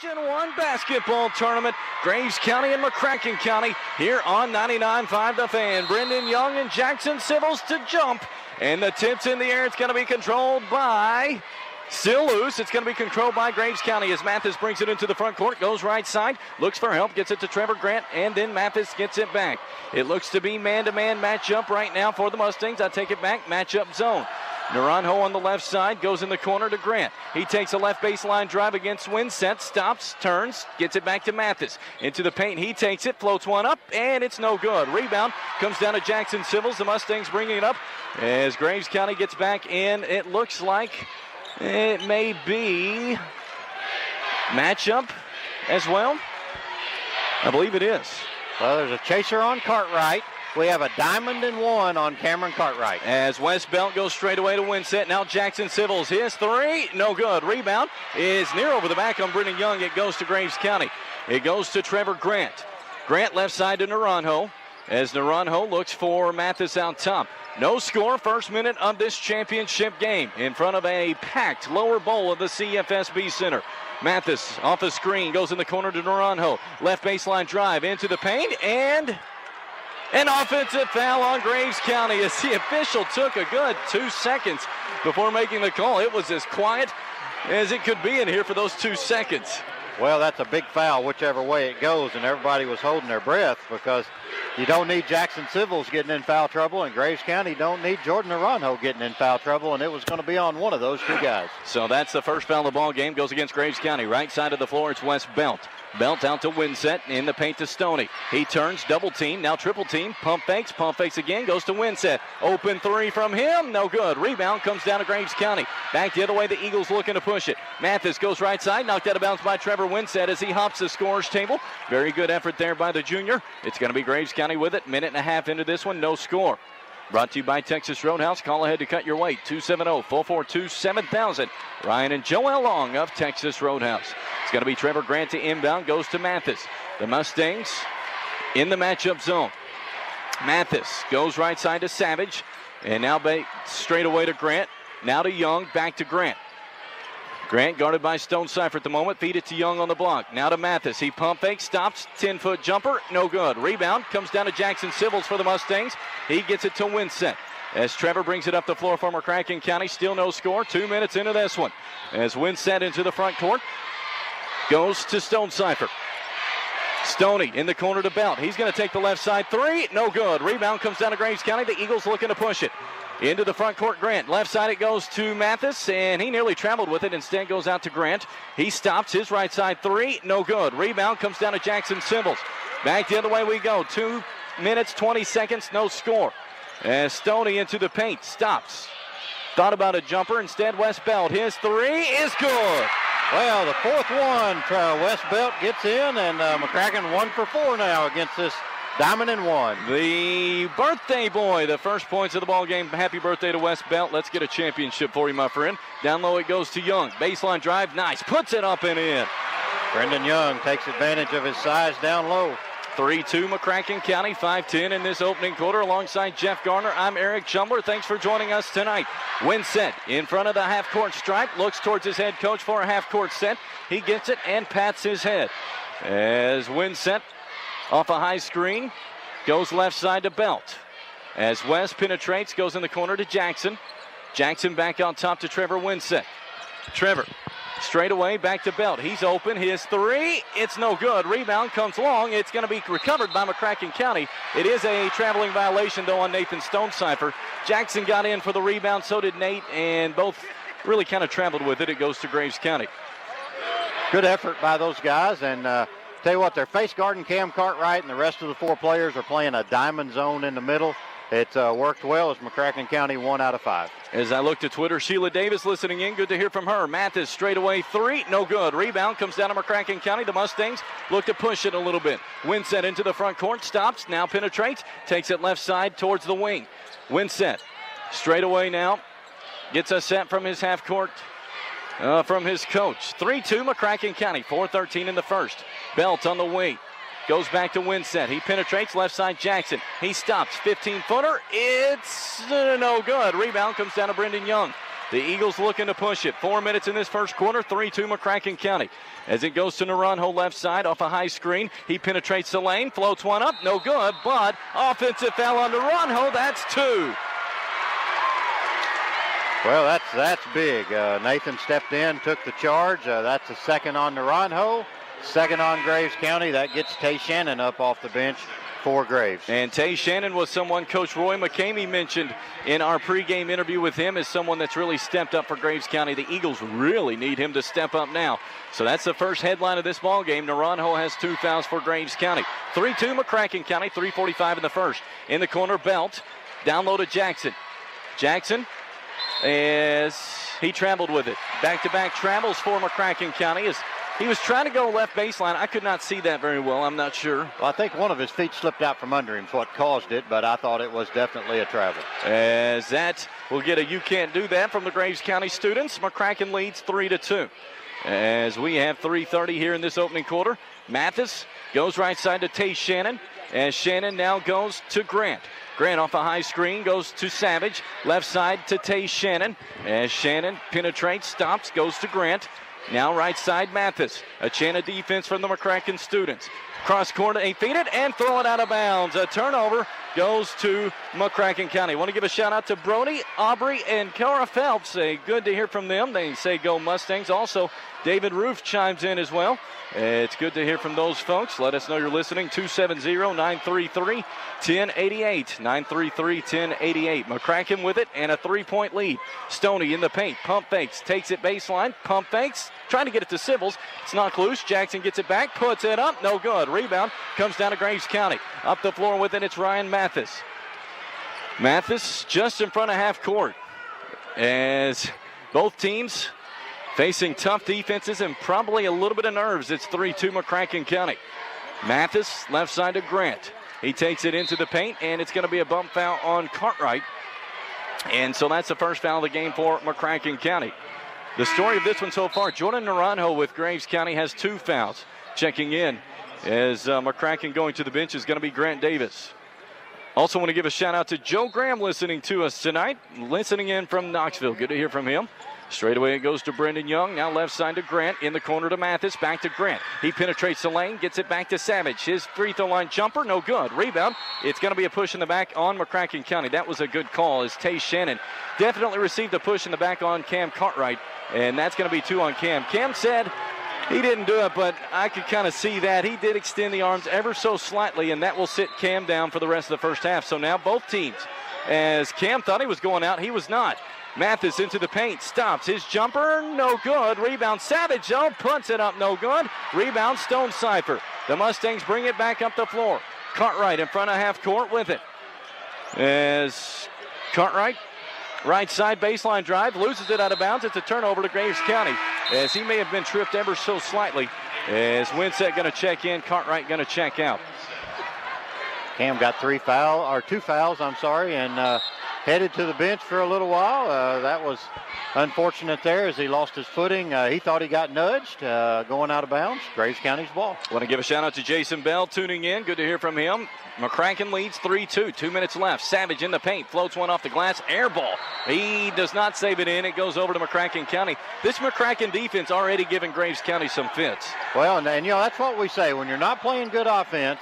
Region 1 basketball tournament. Graves County and McCracken County here on 99.5 The Fan. Brendan Young and Jackson Civils to jump. And the tip's in the air. It's going to be controlled by... Still loose. It's going to be controlled by Graves County as Mathis brings it into the front court, goes right side, looks for help, gets it to Trevor Grant, and then Mathis gets it back. It looks to be man-to-man matchup right now for the Mustangs. I take it back, matchup zone. Naranjo on the left side, goes in the corner to Grant. He takes a left baseline drive against Winsett, stops, turns, gets it back to Mathis. Into the paint, he takes it, floats one up, and it's no good. Rebound comes down to Jackson Civils. The Mustangs bringing it up as Graves County gets back in. It looks like it may be matchup as well. I believe it is. Well, there's a chaser on Cartwright. We have a diamond and one on Cameron Cartwright. As West Belt goes straight away to Winsett. Now Jackson Civils. His three, no good. Rebound is near over the back on Brendan Young. It goes to Graves County. It goes to Trevor Grant. Grant left side to Naranjo. As Naranjo looks for Mathis out top. No score, first minute of this championship game in front of a packed lower bowl of the CFSB Center. Mathis off a screen, goes in the corner to Naranjo. Left baseline drive into the paint, and an offensive foul on Graves County as the official took a good 2 seconds before making the call. It was as quiet as it could be in here for those 2 seconds. Well, that's a big foul whichever way it goes, and everybody was holding their breath because you don't need Jackson Civils getting in foul trouble, and Graves County don't need Jordan Naranjo getting in foul trouble, and it was going to be on one of those two guys. So that's the first foul of the ball game, goes against Graves County. Right side of the floor, it's West Belt. Belt out to Winsett, in the paint to Stoney. He turns, double team, now triple team, pump fakes again, goes to Winsett. Open three from him, no good. Rebound comes down to Graves County. Back the other way, the Eagles looking to push it. Mathis goes right side, knocked out of bounds by Trevor Winsett as he hops the scorer's table. Very good effort there by the junior. It's going to be Graves County with it. Minute and a half into this one, no score. Brought to you by Texas Roadhouse. Call ahead to cut your weight, 270-442-7000. Ryan and Joel Long of Texas Roadhouse. It's going to be Trevor Grant to inbound, goes to Mathis. The Mustangs in the matchup zone. Mathis goes right side to Savage, and now straight away to Grant. Now to Young, back to Grant. Grant guarded by Stone Cipher at the moment. Feed it to Young on the block. Now to Mathis. He pump fakes, stops, 10-foot jumper, no good. Rebound comes down to Jackson Civils for the Mustangs. He gets it to Winsett. As Trevor brings it up the floor for McCracken County, still no score. 2 minutes into this one. As Winsett into the front court, goes to Stone Cipher. Stoney in the corner to Belt. He's going to take the left side three, no good. Rebound comes down to Graves County. The Eagles looking to push it. Into the front court, Grant. Left side it goes to Mathis, and he nearly traveled with it. Instead goes out to Grant. He stops his right side three, no good. Rebound comes down to Jackson Civils. Back the other way we go. 2 minutes, 20 seconds, no score. As Stoney into the paint, stops. Thought about a jumper. Instead, West Belt. His three is good. Well, the fourth one, West Belt gets in, and McCracken 1 for 4 now against this diamond and one. The birthday boy, the first points of the ball game. Happy birthday to West Belt. Let's get a championship for you, my friend. Down low it goes to Young. Baseline drive, nice. Puts it up and in. Brendan Young takes advantage of his size down low. 3-2 McCracken County, 5-10 in this opening quarter. Alongside Jeff Garner, I'm Eric Chumler. Thanks for joining us tonight. Winsett in front of the half-court stripe. Looks towards his head coach for a half-court set. He gets it and pats his head. As Winsett off a high screen, goes left side to Belt. As West penetrates, goes in the corner to Jackson. Jackson back on top to Trevor Winsett. Trevor straight away back to Belt. He's open. His three, it's no good. Rebound comes long. It's going to be recovered by McCracken County. It is a traveling violation, though, on Nathan Stone Cipher. Jackson got in for the rebound. So did Nate, and both really kind of traveled with it. It goes to Graves County. Good effort by those guys, and tell you what, they're face guarding Cam Cartwright, and the rest of the 4 players are playing a diamond zone in the middle. It worked well as McCracken County 1 out of 5. As I look to Twitter, Sheila Davis listening in. Good to hear from her. Mathis straight away three, no good. Rebound comes down to McCracken County. The Mustangs look to push it a little bit. Winsett into the front court, stops, now penetrates, takes it left side towards the wing. Winsett straight away now, gets a set from his half court. From his coach. 3-2 McCracken County, 4:13 in the first. Belt on the wing. Goes back to Winsett. He penetrates left side Jackson. He stops. 15-footer. It's no good. Rebound comes down to Brendan Young. The Eagles looking to push it. 4 minutes in this first quarter, 3-2 McCracken County. As it goes to Naranjo left side off a high screen. He penetrates the lane, floats one up, no good, but offensive foul on Naranjo, that's 2. Well, that's big. Nathan stepped in, took the charge. That's a second on Naranjo, second on Graves County. That gets Tay Shannon up off the bench for Graves. And Tay Shannon was someone Coach Roy McCamey mentioned in our pregame interview with him as someone that's really stepped up for Graves County. The Eagles really need him to step up now. So that's the first headline of this ball game. Naranjo has 2 fouls for Graves County. 3-2 McCracken County, 3:45 in the first. In the corner, Belt. Down low to Jackson. Jackson, as he traveled with it. Back-to-back travels for McCracken County as he was trying to go left baseline. I could not see that very well. I'm not sure. Well, I think one of his feet slipped out from under him is what caused it, but I thought it was definitely a travel. As that will get a "you can't do that" from the Graves County students. McCracken leads 3-2. As we have 3:30 here in this opening quarter. Mathis goes right side to Tay Shannon, as Shannon now goes to Grant. Grant off a high screen goes to Savage. Left side to Tay Shannon. As Shannon penetrates, stops, goes to Grant. Now right side Mathis. A chant of defense from the McCracken students. Cross corner, 8 feet it, and throw it out of bounds. A turnover goes to McCracken County. I want to give a shout out to Brody, Aubrey, and Cara Phelps. Good to hear from them. They say go Mustangs. Also, David Roof chimes in as well. It's good to hear from those folks. Let us know you're listening. 270-933-1088. 933-1088. McCracken with it and a 3-point lead. Stoney in the paint. Pump fakes. Takes it baseline. Pump fakes. Trying to get it to Sibbles. It's knocked loose. Jackson gets it back. Puts it up. No good. Rebound comes down to Graves County. Up the floor with it. It's Ryan Mathis. Mathis just in front of half court. As both teams facing tough defenses and probably a little bit of nerves. It's 3-2 McCracken County. Mathis, left side to Grant. He takes it into the paint, and it's going to be a bump foul on Cartwright. And so that's the first foul of the game for McCracken County. The story of this one so far, Jordan Naranjo with Graves County has 2 fouls. Checking in as McCracken going to the bench is going to be Grant Davis. Also want to give a shout out to Joe Graham listening to us tonight, listening in from Knoxville. Good to hear from him. Straight away it goes to Brendan Young. Now left side to Grant. In the corner to Mathis. Back to Grant. He penetrates the lane. Gets it back to Savage. His free throw line jumper. No good. Rebound. It's going to be a push in the back on McCracken County. That was a good call as Tay Shannon definitely received a push in the back on Cam Cartwright. And that's going to be 2 on Cam. Cam said he didn't do it, but I could kind of see that. He did extend the arms ever so slightly, and that will sit Cam down for the rest of the first half. So now both teams, as Cam thought he was going out, he was not. Mathis into the paint, stops. His jumper, no good. Rebound, Savage, though, punts it up, no good. Rebound, Stone Cipher. The Mustangs bring it back up the floor. Cartwright in front of half court with it. As Cartwright, right side baseline drive, loses it out of bounds. It's a turnover to Graves County, as he may have been tripped ever so slightly. As Winsett going to check in, Cartwright going to check out. Cam got 2 fouls, and headed to the bench for a little while. That was unfortunate there as he lost his footing. He thought he got nudged going out of bounds. Graves County's ball. I want to give a shout out to Jason Bell tuning in. Good to hear from him. McCracken leads 3-2. 2 minutes left. Savage in the paint. Floats one off the glass. Air ball. He does not save it in. It goes over to McCracken County. This McCracken defense already giving Graves County some fits. Well, and that's what we say. When you're not playing good offense,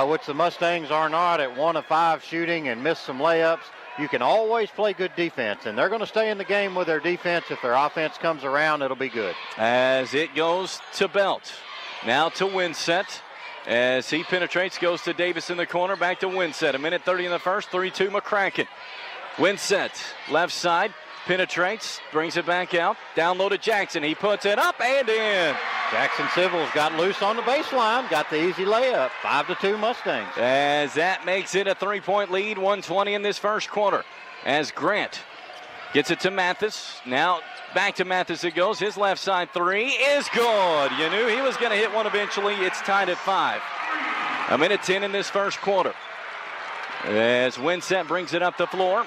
which the Mustangs are not at 1 of 5 shooting and miss some layups, you can always play good defense, and they're going to stay in the game with their defense. If their offense comes around, it'll be good. As it goes to Belt. Now to Winsett. As he penetrates, goes to Davis in the corner, back to Winsett. 1:30 in the first, 3-2 McCracken. Winsett, left side, penetrates, brings it back out. Down low to Jackson. He puts it up and in. Jackson Civils got loose on the baseline, got the easy layup. 5-2 Mustangs. As that makes it a 3-point lead, 1:20 in this first quarter. As Grant gets it to Mathis. Now back to Mathis it goes. His left side 3 is good. You knew he was going to hit one eventually. It's tied at 5. 1:10 in this first quarter. As Winsett brings it up the floor.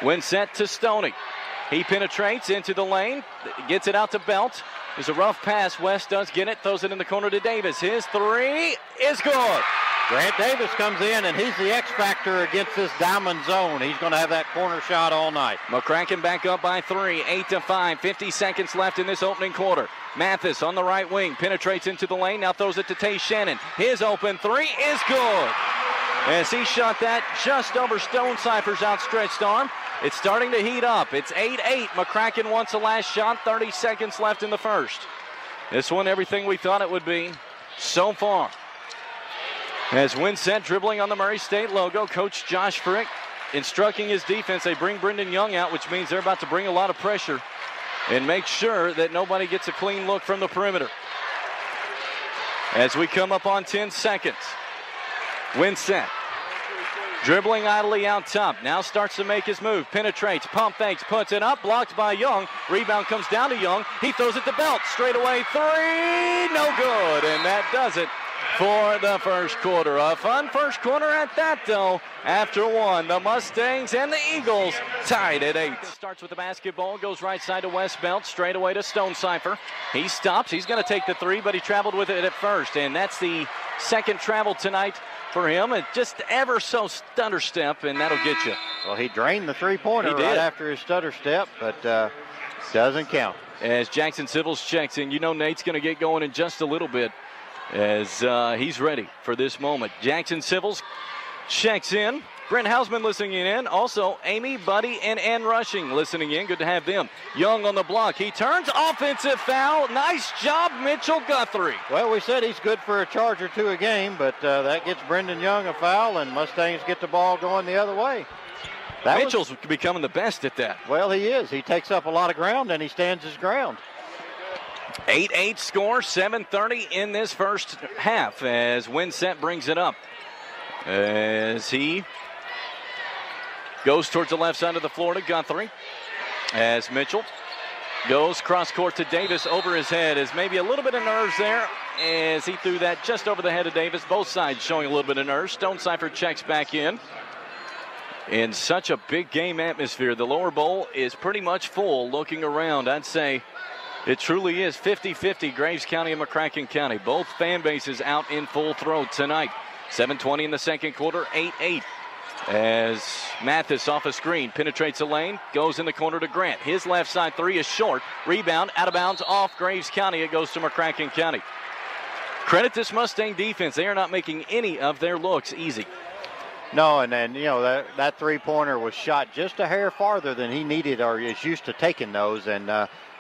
Winsett to Stoney. He penetrates into the lane. Gets it out to Belt. There's a rough pass. West does get it. Throws it in the corner to Davis. His 3 is good. Grant Davis comes in, and he's the X factor against this diamond zone. He's going to have that corner shot all night. McCracken back up by 3, 8-5, 50 seconds left in this opening quarter. Mathis on the right wing, penetrates into the lane, now throws it to Tay Shannon. His open 3 is good. As he shot that just over Stonecipher's outstretched arm. It's starting to heat up. It's 8-8. McCracken wants the last shot, 30 seconds left in the first. This one, everything we thought it would be so far. As Winsett dribbling on the Murray State logo, Coach Josh Frick instructing his defense. They bring Brendan Young out, which means they're about to bring a lot of pressure and make sure that nobody gets a clean look from the perimeter. As we come up on 10 seconds, Winsett dribbling idly out top. Now starts to make his move. Penetrates, pump fakes, puts it up. Blocked by Young. Rebound comes down to Young. He throws it to Belt. Straight away 3. No good. And that does it for the first quarter. A fun first quarter at that, though. After one, the Mustangs and the Eagles tied at 8. Starts with the basketball. Goes right side to West Belt. Straight away to Stonecipher. He stops. He's going to take the 3, but he traveled with it at first. And that's the second travel tonight for him. It just ever so stutter step, and that'll get you. Well, he drained the three-pointer right after his stutter step, but doesn't count. As Jackson Civils checks in, you know Nate's going to get going in just a little bit as he's ready for this moment. Jackson Civils checks in. Brent Hausman listening in. Also, Amy, Buddy, and Ann Rushing listening in. Good to have them. Young on the block. He turns. Offensive foul. Nice job, Mitchell Guthrie. Well, we said he's good for a charge or 2 a game, but that gets Brendan Young a foul, and Mustangs get the ball going the other way. Mitchell's becoming the best at that. Well, he is. He takes up a lot of ground, and he stands his ground. 8-8 score, 7:30 in this first half as Winsett brings it up. As he goes towards the left side of the floor to Guthrie. As Mitchell goes cross court to Davis over his head. As maybe a little bit of nerves there as he threw that just over the head of Davis. Both sides showing a little bit of nerves. Stonecipher checks back in. In such a big game atmosphere, the lower bowl is pretty much full. Looking around, I'd say it truly is 50-50 Graves County and McCracken County. Both fan bases out in full throat tonight. 7:20 in the second quarter, 8-8. As Mathis off a screen, penetrates the lane, goes in the corner to Grant. His left side 3 is short. Rebound, out of bounds, off Graves County. It goes to McCracken County. Credit this Mustang defense. They are not making any of their looks easy. No, and then, you know, that three-pointer was shot just a hair farther than he needed or is used to taking those, and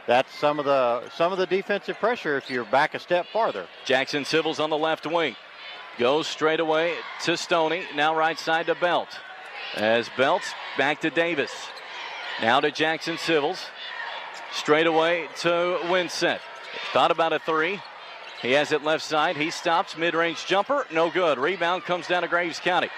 that's some of the defensive pressure if you're back a step farther. Jackson Civils on the left wing. Goes straight away to Stoney. Now right side to Belt. As Belt back to Davis. Now to Jackson Civils. Straight away to Winsett. Thought about a 3. He has it left side. He stops. Mid-range jumper. No good. Rebound comes down to Graves County.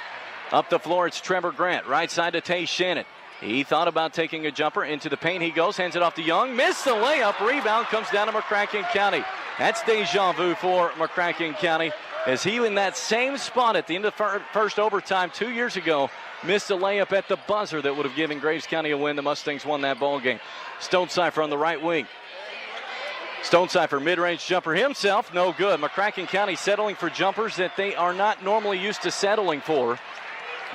Up the floor, it's Trevor Grant. Right side to Tay Shannon. He thought about taking a jumper. Into the paint he goes. Hands it off to Young. Missed the layup. Rebound comes down to McCracken County. That's deja vu for McCracken County, as he in that same spot at the end of the first overtime 2 years ago missed a layup at the buzzer that would have given Graves County a win. The Mustangs won that ball game. Stonecipher on the right wing. Stonecipher mid-range jumper himself, no good. McCracken County settling for jumpers that they are not normally used to settling for.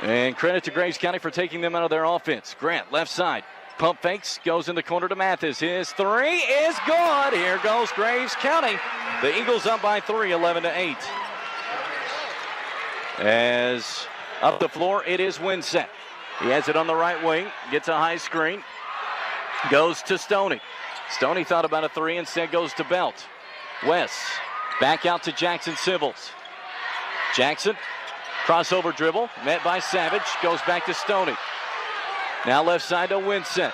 And credit to Graves County for taking them out of their offense. Grant, left side. Pump fakes, goes in the corner to Mathis. His 3 is good. Here goes Graves County. The Eagles up by 3, 11-8. As up the floor, it is Winsett. He has it on the right wing, gets a high screen, goes to Stoney. Stoney thought about a 3, instead goes to Belt. West, back out to Jackson Civils. Jackson, crossover dribble, met by Savage, goes back to Stoney. Now left side to Winsett.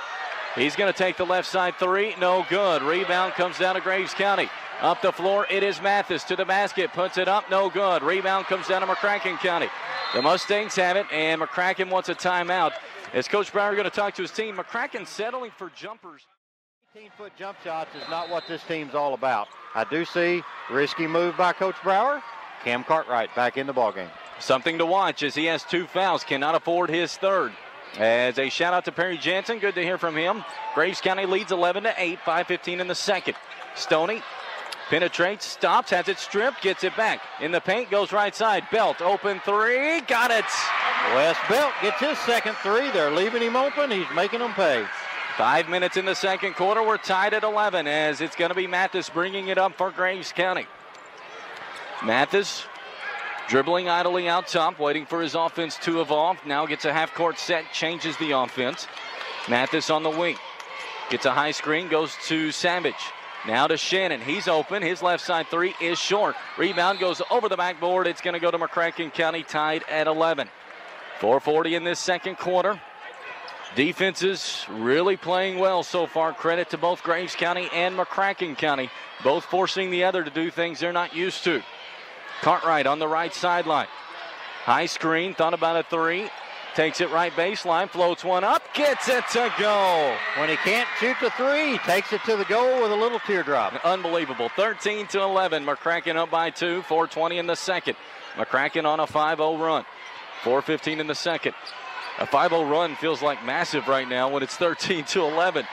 He's going to take the left side 3, no good. Rebound comes down to Graves County. Up the floor, it is Mathis to the basket, puts it up, no good. Rebound comes down to McCracken County. The Mustangs have it, and McCracken wants a timeout. As Coach Brower going to talk to his team, McCracken settling for jumpers. 18-foot jump shots is not what this team's all about. I do see risky move by Coach Brower. Cam Cartwright back in the ballgame. Something to watch as he has 2 fouls, cannot afford his 3rd. As a shout out to Perry Jansen, good to hear from him. Graves County leads 11-8, 5:15 in the second. Stoney Penetrates, stops, has it stripped, gets it back. In the paint, goes right side. Belt, open three, got it. Wes Belt gets his second three. They're leaving him open. He's making them pay. 5 minutes in the second quarter. We're tied at 11 as it's going to be Mathis bringing it up for Graves County. Mathis dribbling idly out top, waiting for his offense to evolve. Now gets a half-court set, changes the offense. Mathis on the wing. Gets a high screen, goes to Savage. Now to Shannon. He's open. His left side three is short. Rebound goes over the backboard. It's going to go to McCracken County, tied at 11. 4:40 in this second quarter. Defenses really playing well so far. Credit to both Graves County and McCracken County, both forcing the other to do things they're not used to. Cartwright on the right sideline. High screen, thought about a three. Takes it right baseline, floats one up, gets it to go. When he can't shoot the three, he takes it to the goal with a little teardrop. Unbelievable. 13-11. McCracken up by 2. 4:20 in the second. McCracken on a 5-0 run. 4:15 in the second. A 5-0 run feels like massive right now when it's 13-11.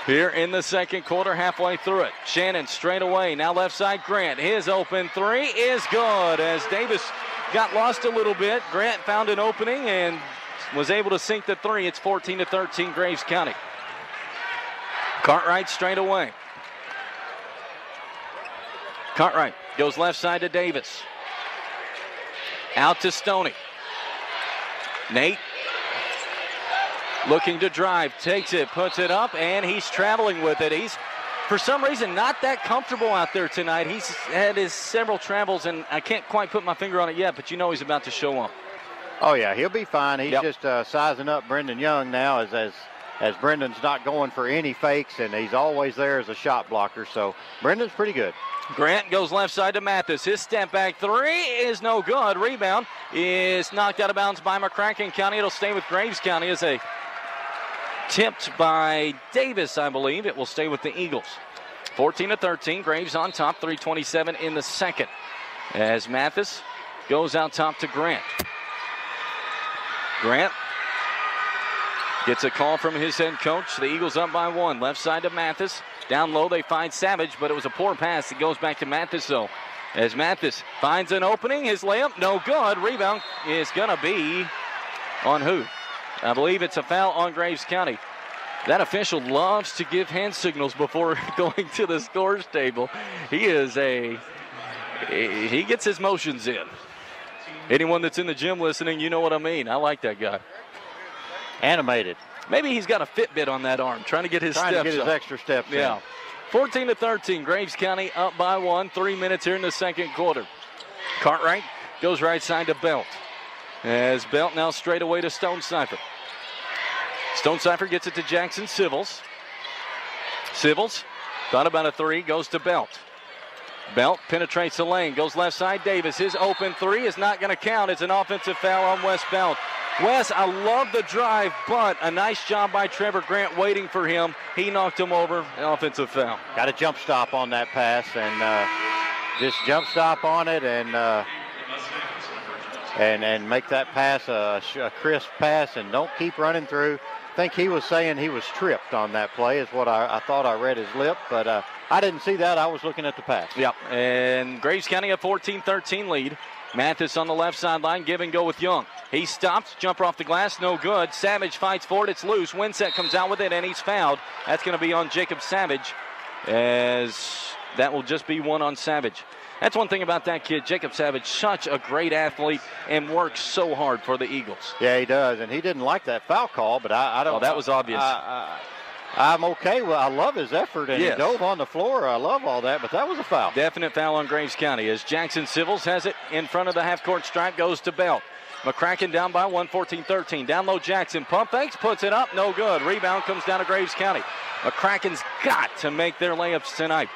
Here in the second quarter, halfway through it. Shannon straight away. Now left side, Grant. His open three is good as Davis got lost a little bit. Grant found an opening and was able to sink the three. It's 14-13 Graves County. Cartwright straight away. Cartwright goes left side to Davis. Out to Stoney. Nate looking to drive, takes it, puts it up, and he's traveling with it. He's, for some reason, not that comfortable out there tonight. He's had his several travels, and I can't quite put my finger on it yet, but you know he's about to show up. Oh, yeah, he'll be fine. He's just sizing up Brendan Young now as Brendan's not going for any fakes, and he's always there as a shot blocker, so Brendan's pretty good. Grant goes left side to Mathis. His step back three is no good. Rebound is knocked out of bounds by McCracken County. It'll stay with Graves County as a tipped by Davis, I believe. It will stay with the Eagles. 14-13. Graves on top. 3:27 in the second. As Mathis goes out top to Grant. Grant gets a call from his head coach. The Eagles up by 1. Left side to Mathis. Down low, they find Savage, but it was a poor pass. It goes back to Mathis, though. As Mathis finds an opening, his layup, no good. Rebound is going to be on who? I believe it's a foul on Graves County. That official loves to give hand signals before going to the scores table. He gets his motions in. Anyone that's in the gym listening, you know what I mean. I like that guy. Animated. Maybe he's got a Fitbit on that arm, trying to get his steps up. His extra steps in. 14-13, Graves County up by 1. 3 minutes here in the second quarter. Cartwright goes right side to Belt. As Belt now straight away to Stonecipher. Stonecipher gets it to Jackson Civils. Civils thought about a three, goes to Belt. Belt penetrates the lane, goes left side. Davis, his open three is not going to count. It's an offensive foul on Wes Belt. Wes, I love the drive, but a nice job by Trevor Grant waiting for him. He knocked him over. An offensive foul. Got a jump stop on that pass, and just jump stop on it and make that pass a crisp pass, and don't keep running through. I think he was saying he was tripped on that play is what I thought I read his lip, but I didn't see that. I was looking at the pass. Yep, and Graves County a 14-13 lead. Mathis on the left sideline, give and go with Young. He stops, jumper off the glass, no good. Savage fights for it, it's loose. Winsett comes out with it, and he's fouled. That's going to be on Jacob Savage, as that will just be one on Savage. That's one thing about that kid, Jacob Savage, such a great athlete and works so hard for the Eagles. Yeah, he does, and he didn't like that foul call, but I don't. Oh, that was obvious. I'm okay. Well, I love his effort, and yes. He dove on the floor. I love all that, but that was a foul. Definite foul on Graves County as Jackson Civils has it in front of the half-court stripe, goes to Belt. McCracken down by 1, 14-13. Down low, Jackson pump fakes, puts it up, no good. Rebound comes down to Graves County. McCracken's got to make their layups tonight.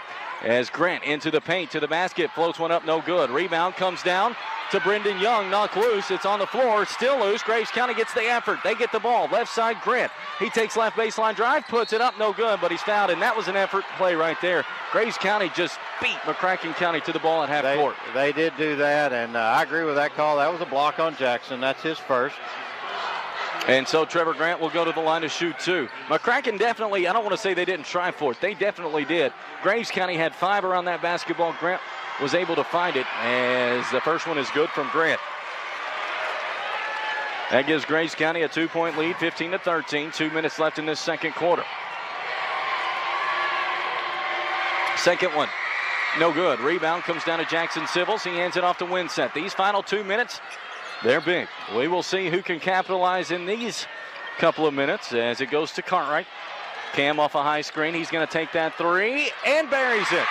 As Grant into the paint, to the basket, floats one up, no good. Rebound comes down to Brendan Young, knocked loose. It's on the floor, still loose. Graves County gets the effort. They get the ball. Left side, Grant. He takes left baseline drive, puts it up, no good, but he's fouled, and that was an effort play right there. Graves County just beat McCracken County to the ball at half court. They did do that, and I agree with that call. That was a block on Jackson. That's his first. And so Trevor Grant will go to the line to shoot 2. McCracken definitely, I don't want to say they didn't try for it. They definitely did. Graves County had 5 around that basketball. Grant was able to find it as the first one is good from Grant. That gives Graves County a 2-point lead, 15-13. 2 minutes left in this second quarter. Second one, no good. Rebound comes down to Jackson Civils. He hands it off to Winsett. These final 2 minutes, they're big. We will see who can capitalize in these couple of minutes as it goes to Cartwright. Cam off a high screen. He's going to take that 3 and buries it.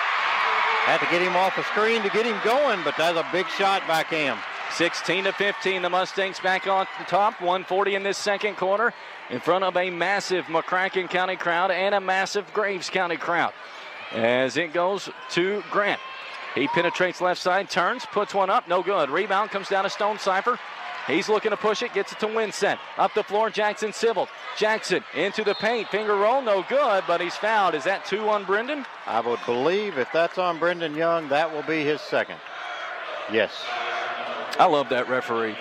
Had to get him off a screen to get him going, but that's a big shot by Cam. 16-15, the Mustangs back on top. 1:40 in this second quarter in front of a massive McCracken County crowd and a massive Graves County crowd. As it goes to Grant. He penetrates left side, turns, puts one up, no good. Rebound comes down to Stone Cipher. He's looking to push it, gets it to Winsett. Up the floor, Jackson Civil. Jackson into the paint, finger roll, no good, but he's fouled. Is that 2 on Brendan? I would believe if that's on Brendan Young, that will be his second. Yes. I love that referee.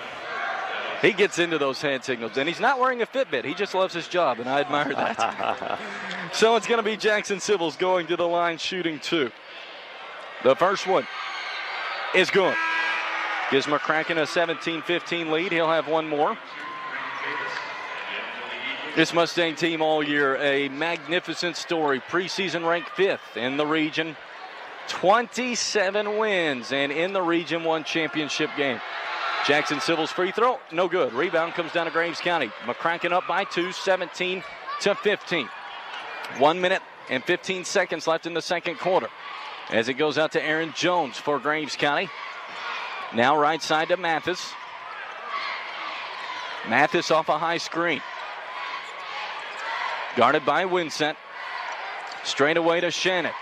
He gets into those hand signals, and he's not wearing a Fitbit. He just loves his job, and I admire that. So it's going to be Jackson Civils going to the line shooting 2. The first one is good. Gives McCracken a 17-15 lead. He'll have one more. This Mustang team all year, a magnificent story. Preseason ranked 5th in the region. 27 wins, and in the Region 1 championship game. Jackson Civils free throw, no good. Rebound comes down to Graves County. McCracken up by 2, 17-15. 1 minute and 15 seconds left in the second quarter. As it goes out to Aaron Jones for Graves County. Now right side to Mathis. Mathis off a high screen. Guarded by Winsett. Straight away to Shannon.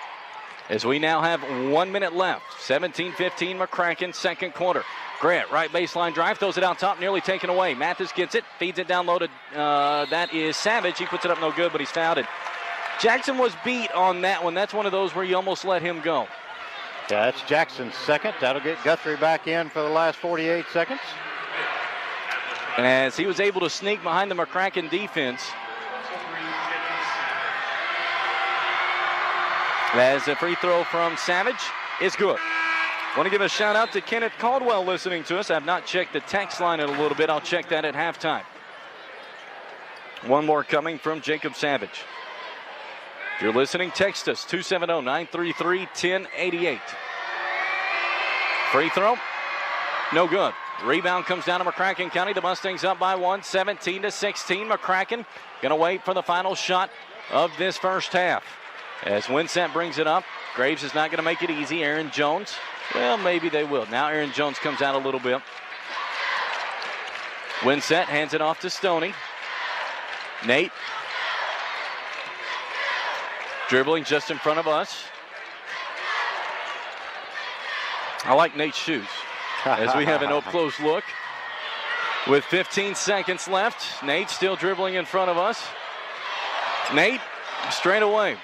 As we now have 1 minute left. 17-15 McCracken, second quarter. Grant, right baseline drive, throws it out top, nearly taken away. Mathis gets it, feeds it down low to, that is Savage. He puts it up no good, but he's fouled it. Jackson was beat on that one. That's one of those where you almost let him go. Yeah, that's Jackson's second. That'll get Guthrie back in for the last 48 seconds. As he was able to sneak behind the McCracken defense. As the free throw from Savage is good. Want to give a shout out to Kenneth Caldwell listening to us. I've not checked the text line in a little bit. I'll check that at halftime. One more coming from Jacob Savage. If you're listening, text us 270-933-1088. Free throw, no good. Rebound comes down to McCracken County. The Mustangs up by 1, 17-16. McCracken gonna wait for the final shot of this first half. As Winsett brings it up, Graves is not gonna make it easy. Aaron Jones, well, maybe they will. Now Aaron Jones comes out a little bit. Winsett hands it off to Stoney. Nate. Dribbling just in front of us. I like Nate's shoes. As we have an up-close look. With 15 seconds left, Nate still dribbling in front of us. Nate, straight away.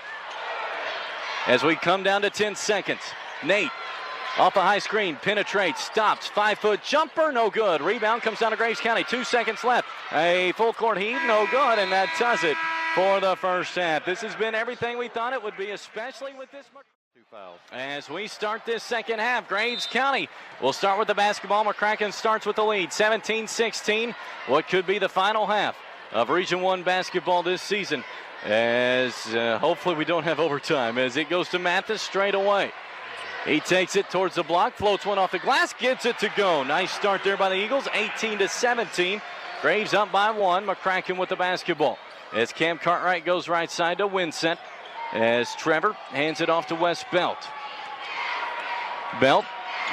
As we come down to 10 seconds, Nate, off a high screen, penetrates, stops, 5-foot jumper, no good. Rebound comes down to Graves County, 2 seconds left. A full court heave, no good, and that does it for the first half. This has been everything we thought it would be, especially with this. 2 fouls. As we start this second half, Graves County will start with the basketball. McCracken starts with the lead, 17-16. What could be the final half of Region 1 basketball this season? As hopefully we don't have overtime, as it goes to Mathis straight away. He takes it towards the block, floats one off the glass, gets it to go. Nice start there by the Eagles, 18-17. Graves up by 1, McCracken with the basketball. As Cam Cartwright goes right side to Winsett. As Trevor hands it off to Wes Belt. Belt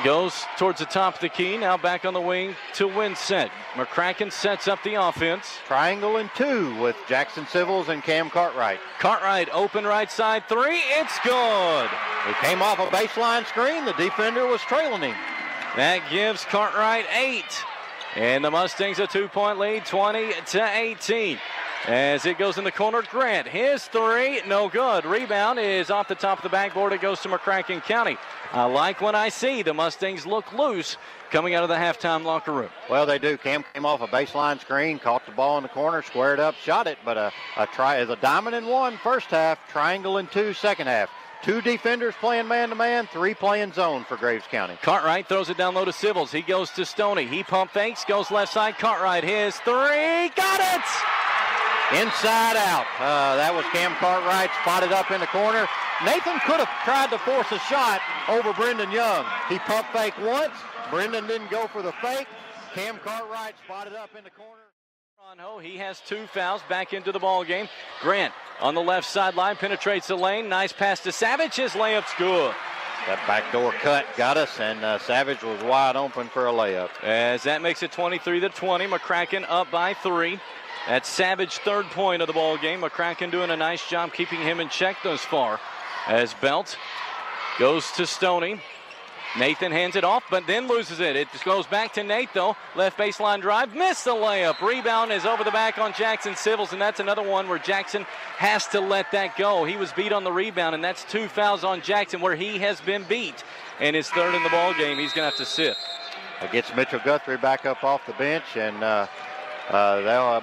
goes towards the top of the key, now back on the wing to Winsett. McCracken sets up the offense. Triangle and 2 with Jackson Civils and Cam Cartwright. Cartwright open right side 3, it's good. He came off a baseline screen, the defender was trailing him. That gives Cartwright 8. And the Mustangs a 2-point lead, 20-18. As it goes in the corner, Grant, his three, no good. Rebound is off the top of the backboard. It goes to McCracken County. I like what I see. The Mustangs look loose coming out of the halftime locker room. Well, they do. Cam came off a baseline screen, caught the ball in the corner, squared up, shot it, but a try is a diamond in one first half, triangle in two second half. 2 defenders playing man-to-man, 3 playing zone for Graves County. Cartwright throws it down low to Sivils. He goes to Stoney. He pump fakes, goes left side. Cartwright, his three, got it! Inside out. That was Cam Cartwright, spotted up in the corner. Nathan could have tried to force a shot over Brendan Young. He pump fake once. Brendan didn't go for the fake. Cam Cartwright spotted up in the corner. He has 2 fouls, back into the ball game. Grant on the left sideline penetrates the lane. Nice pass to Savage. His layup's good. That backdoor cut got us, and Savage was wide open for a layup. As that makes it 23-20. McCracken up by 3. That's Savage, 3rd point of the ball game. McCracken doing a nice job keeping him in check thus far. As Belt goes to Stoney. Nathan hands it off, but then loses it. It just goes back to Nate, though. Left baseline drive, missed the layup. Rebound is over the back on Jackson Sivils, and that's another one where Jackson has to let that go. He was beat on the rebound, and that's 2 fouls on Jackson where he has been beat. And his 3rd in the ball game. He's going to have to sit. It gets Mitchell Guthrie back up off the bench, and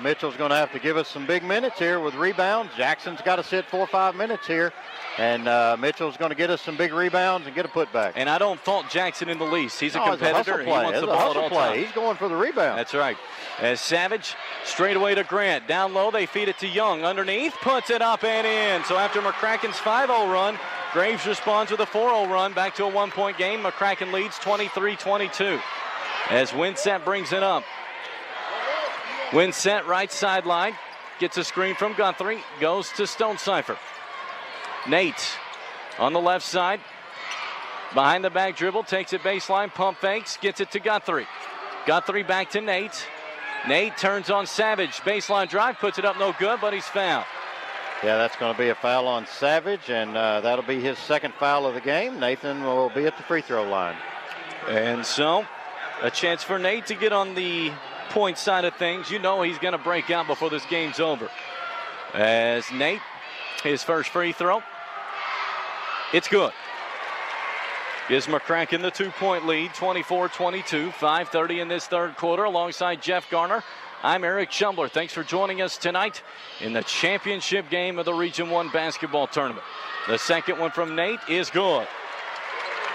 Mitchell's going to have to give us some big minutes here with rebounds. Jackson's got to sit 4 or 5 minutes here. And Mitchell's going to get us some big rebounds and get a putback. And I don't fault Jackson in the least. He's a competitor. He wants the ball at all times. He's going for the rebound. That's right. As Savage straight away to Grant. Down low, they feed it to Young. Underneath, puts it up and in. So after McCracken's 5-0 run, Graves responds with a 4-0 run. Back to a 1-point game. McCracken leads 23-22. As Winsett brings it up. Winsett right sideline. Gets a screen from Guthrie. Goes to Stonecipher. Nate on the left side. Behind the back dribble. Takes it baseline. Pump fakes. Gets it to Guthrie. Guthrie back to Nate. Nate turns on Savage. Baseline drive. Puts it up no good, but he's fouled. Yeah, that's going to be a foul on Savage, and that'll be his 2nd foul of the game. Nathan will be at the free throw line. And so a chance for Nate to get on the point side of things. You know he's going to break out before this game's over. As Nate, his first free throw. It's good. Gives McCracken the 2-point lead, 24-22, 5:30 in this 3rd quarter. Alongside Jeff Garner, I'm Eric Schumbler. Thanks for joining us tonight in the championship game of the Region 1 basketball tournament. The second one from Nate is good.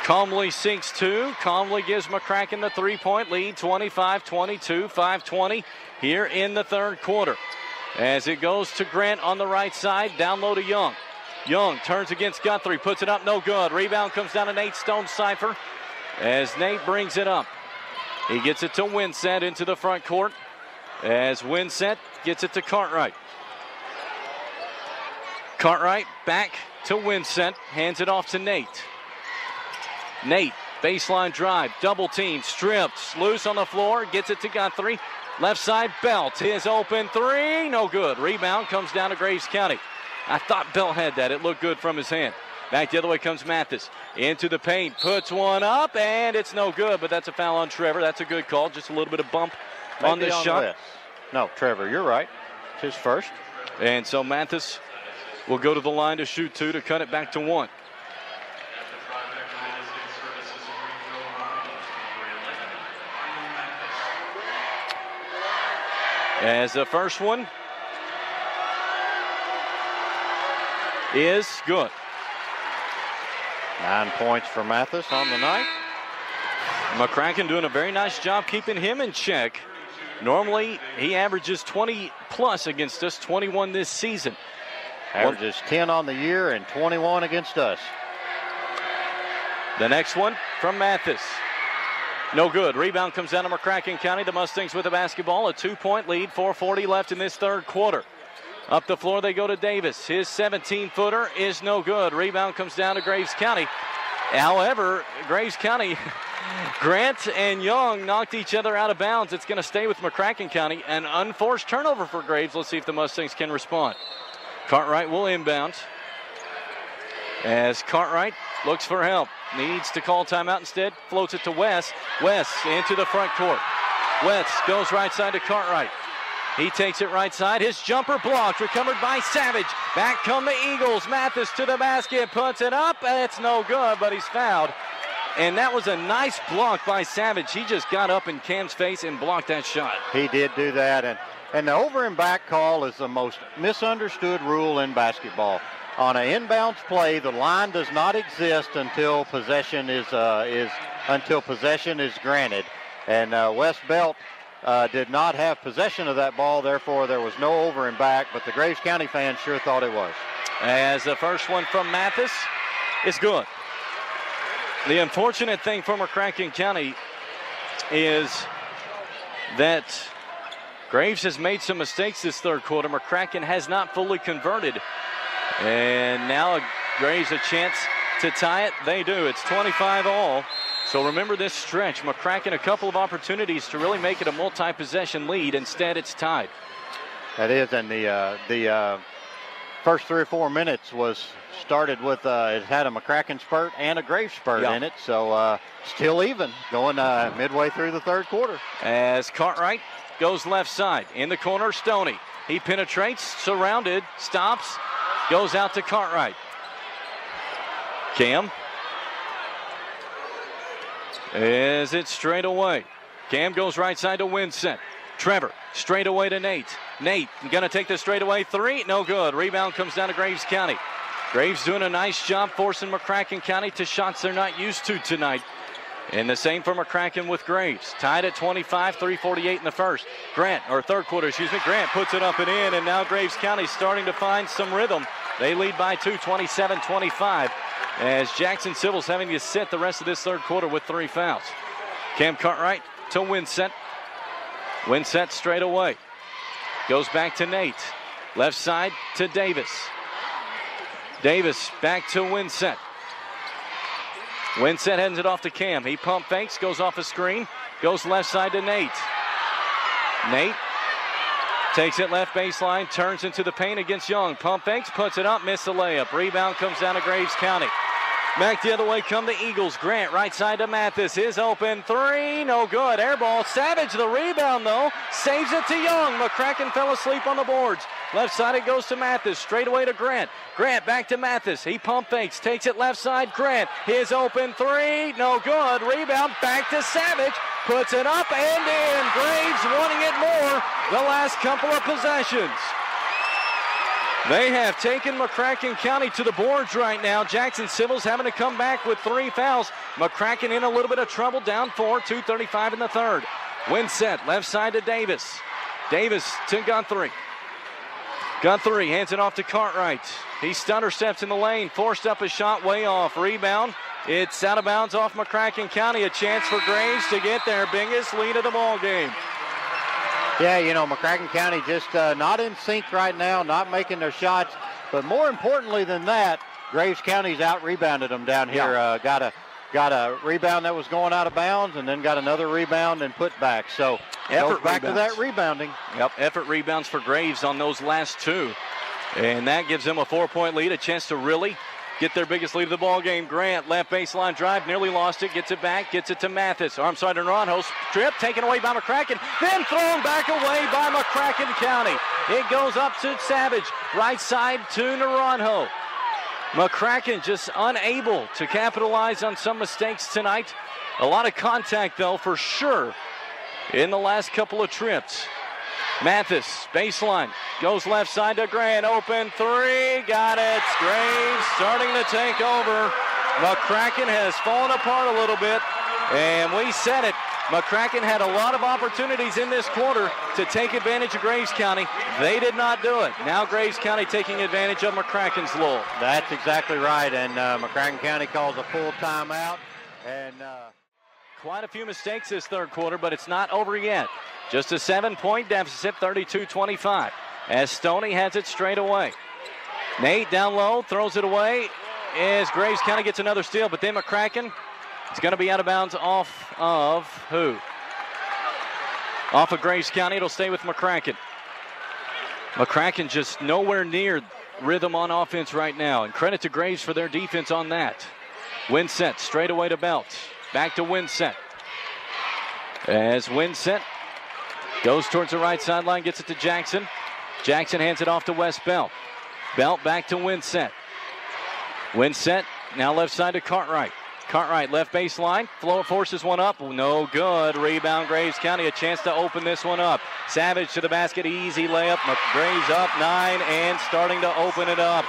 Calmly sinks 2. Calmly gives McCracken the 3-point lead, 25-22, 5:20 here in the 3rd quarter. As it goes to Grant on the right side, down low to Young. Young turns against Guthrie, puts it up, no good. Rebound comes down to Nate Stonecipher as Nate brings it up. He gets it to Winsett into the front court as Winsett gets it to Cartwright. Cartwright back to Winsett, hands it off to Nate. Nate, baseline drive, double team, stripped, loose on the floor, gets it to Guthrie. Left side, Belt, his open 3, no good. Rebound comes down to Graves County. I thought Belt had that. It looked good from his hand. Back the other way comes Mathis. Into the paint, puts one up, and it's no good, but that's a foul on Trevor. That's a good call. Just a little bit of bump on this shot. No, Trevor, you're right. It's his first. And so Mathis will go to the line to shoot 2 to cut it back to 1. As the first one is good. 9 points for Mathis on the night. McCracken doing a very nice job keeping him in check. Normally, he averages 20 plus against us, 21 this season. Averages 10 on the year and 21 against us. The next one from Mathis. No good. Rebound comes down to McCracken County. The Mustangs with the basketball. A 2-point lead. 4:40 left in this 3rd quarter. Up the floor they go to Davis. His 17-footer is no good. Rebound comes down to Graves County. However, Graves County, Grant and Young knocked each other out of bounds. It's going to stay with McCracken County. An unforced turnover for Graves. Let's see if the Mustangs can respond. Cartwright will inbound. As Cartwright looks for help. Needs to call timeout instead. Floats it to West. West into the front court. West goes right side to Cartwright. He takes it right side. His jumper blocked, recovered by Savage. Back come the Eagles. Mathis to the basket, puts it up. It's no good, but he's fouled. And that was a nice block by Savage. He just got up in Cam's face and blocked that shot. He did do that. And the over and back call is the most misunderstood rule in basketball. On an inbounds play, the line does not exist until possession is granted. And West Belt did not have possession of that ball, therefore there was no over and back, but the Graves County fans sure thought it was. As the first one from Mathis is good. The unfortunate thing for McCracken County is that Graves has made some mistakes this third quarter. McCracken has not fully converted. And now Graves a chance to tie it. They do. It's 25 all. So remember this stretch. McCracken a couple of opportunities to really make it a multi-possession lead. Instead, it's tied. That is, and the first 3 or 4 minutes was started with it had a McCracken spurt and a Graves spurt in it. So still even going midway through the third quarter. As Cartwright goes left side. In the corner, Stoney. He penetrates, surrounded, stops, goes out to Cartwright. Cam. Is it straight away? Cam goes right side to Winsett. Trevor, straight away to Nate. Nate going to take the straightaway three. No good. Rebound comes down to Graves County. Graves doing a nice job forcing McCracken County to shots they're not used to tonight. And the same for McCracken with Graves. Tied at 25, 3:48 in the third quarter, Grant puts it up and in, and now Graves County starting to find some rhythm. They lead by 2, 27-25, as Jackson Civil's having to sit the rest of this third quarter with 3 fouls. Cam Cartwright to Winsett. Winsett straight away. Goes back to Nate. Left side to Davis. Davis back to Winsett. Winsett hands it off to Cam. He pump fakes, goes off a screen, goes left side to Nate. Nate takes it left baseline, turns into the paint against Young. Pump fakes, puts it up, missed the layup. Rebound comes down to Graves County. Back the other way come the Eagles. Grant right side to Mathis. His open three, no good. Air ball. Savage the rebound though. Saves it to Young. McCracken fell asleep on the boards. Left side it goes to Mathis. Straight away to Grant. Grant back to Mathis. He pump fakes. Takes it left side. Grant. His open three, no good. Rebound back to Savage. Puts it up and in. Graves wanting it more the last couple of possessions. They have taken McCracken County to the boards right now. Jackson Civil's having to come back with 3 fouls. McCracken in a little bit of trouble, down 4, 2:35 in the third. Winsett, left side to Davis. Davis to Guthrie. Guthrie hands it off to Cartwright. He stutter steps in the lane, forced up a shot way off. Rebound. It's out of bounds off McCracken County. A chance for Graves to get their biggest lead of the ball game. Yeah, you know, McCracken County just not in sync right now, not making their shots. But more importantly than that, Graves County's out-rebounded them down here. Got a rebound that was going out of bounds and then got another rebound and put back. So goes back to that rebounding. Yep, effort rebounds for Graves on those last 2. And that gives them a 4-point lead, a chance to really get their biggest lead of the ball game. Grant, left baseline drive, nearly lost it, gets it back, gets it to Mathis. To Naranjo, strip, taken away by McCracken, then thrown back away by McCracken County. It goes up to Savage, right side to Naranjo. McCracken just unable to capitalize on some mistakes tonight. A lot of contact, though, for sure, in the last couple of trips. Mathis, baseline, goes left side to Grant, open three, got it. Graves starting to take over. McCracken has fallen apart a little bit, and we said it. McCracken had a lot of opportunities in this quarter to take advantage of Graves County. They did not do it. Now Graves County taking advantage of McCracken's lull. That's exactly right, and McCracken County calls a full timeout. And quite a few mistakes this third quarter, but it's not over yet. Just a 7-point deficit, 32-25, as Stoney has it straight away. Nate down low, throws it away, as Graves County gets another steal, but then McCracken is going to be out of bounds off of who? Off of Graves County. It'll stay with McCracken. McCracken just nowhere near rhythm on offense right now, and credit to Graves for their defense on that. Winsett straight away to Belt. Back to Winsett. As Winsett Goes towards the right sideline, gets it to Jackson. Jackson hands it off to Wes Belt. Belt back to Winsett. Winsett now left side to Cartwright. Cartwright left baseline. Flow forces one up. No good. Rebound Graves County. A chance to open this one up. Savage to the basket. Easy layup. Graves up 9 and starting to open it up.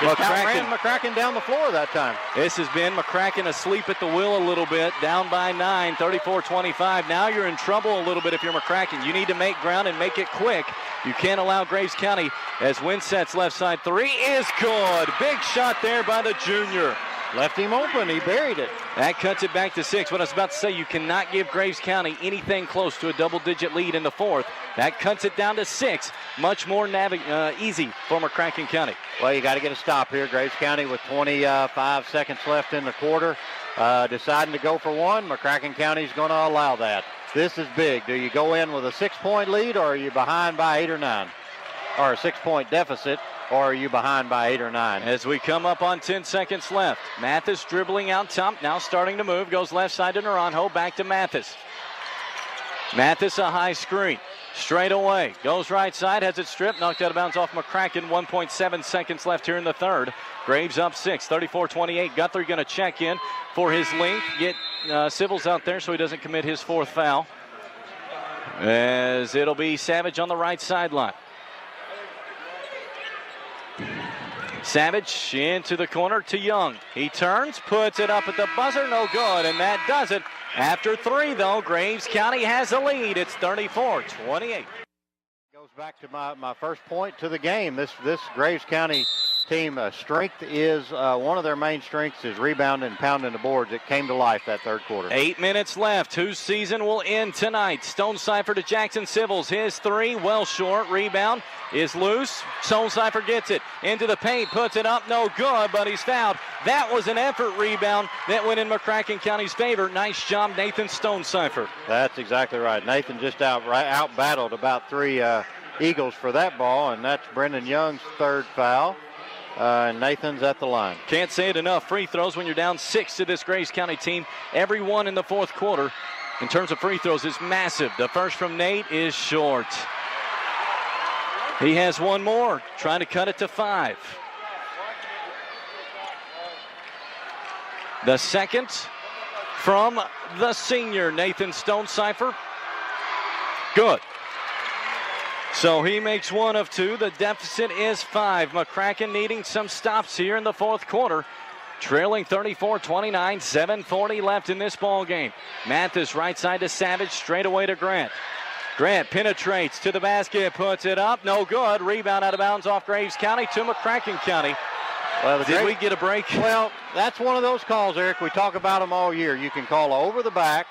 McCracken down the floor that time. This has been McCracken asleep at the wheel a little bit. Down by 9, 34-25. Now you're in trouble a little bit if you're McCracken. You need to make ground and make it quick. You can't allow Graves County as Winsett's left side three is good. Big shot there by the junior. Left him open. He buried it. That cuts it back to 6. What I was about to say, you cannot give Graves County anything close to a double-digit lead in the fourth. That cuts it down to 6. Much more easy for McCracken County. Well, you got to get a stop here. Graves County with 25 seconds left in the quarter. Deciding to go for one. McCracken County is going to allow that. This is big. Do you go in with a 6-point lead, or are you behind by 8 or 9? Or a 6-point deficit, or are you behind by 8 or 9? As we come up on 10 seconds left. Mathis dribbling out top, now starting to move. Goes left side to Naranjo, back to Mathis. Mathis a high screen. Straight away. Goes right side, has it stripped, knocked out of bounds off McCracken. 1.7 seconds left here in the third. Graves up 6, 34-28. Guthrie going to check in for his length. Get Civils out there so he doesn't commit his fourth foul. As it'll be Savage on the right sideline. Savage into the corner to Young. He turns, puts it up at the buzzer, no good, and that does it. After 3, though, Graves County has a lead. It's 34-28. Goes back to my first point to the game. This Graves County team strength is one of their main strengths is rebounding and pounding the boards. It came to life that third quarter. 8 minutes left. Whose season will end tonight? Stonecipher to Jackson Civils. His 3 well short. Rebound is loose. Stonecipher gets it into the paint, puts it up, no good, but he's fouled. That was an effort rebound that went in McCracken County's favor. Nice job, Nathan Stonecipher. That's exactly right. Nathan just out battled about 3 Eagles for that ball, and that's Brendan Young's third foul. Nathan's at the line. Can't say it enough. Free throws when you're down 6 to this Graves County team. Every one in the fourth quarter in terms of free throws is massive. The first from Nate is short. He has one more, trying to cut it to 5. The second from the senior, Nathan Stonecipher. Good. So he makes 1 of 2. The deficit is 5. McCracken needing some stops here in the fourth quarter. Trailing 34-29, 7:40 left in this ball game. Mathis right side to Savage, straight away to Grant. Grant penetrates to the basket, puts it up, no good. Rebound out of bounds off Graves County to McCracken County. Well, Did we get a break? Well, that's one of those calls, Eric. We talk about them all year. You can call over the back,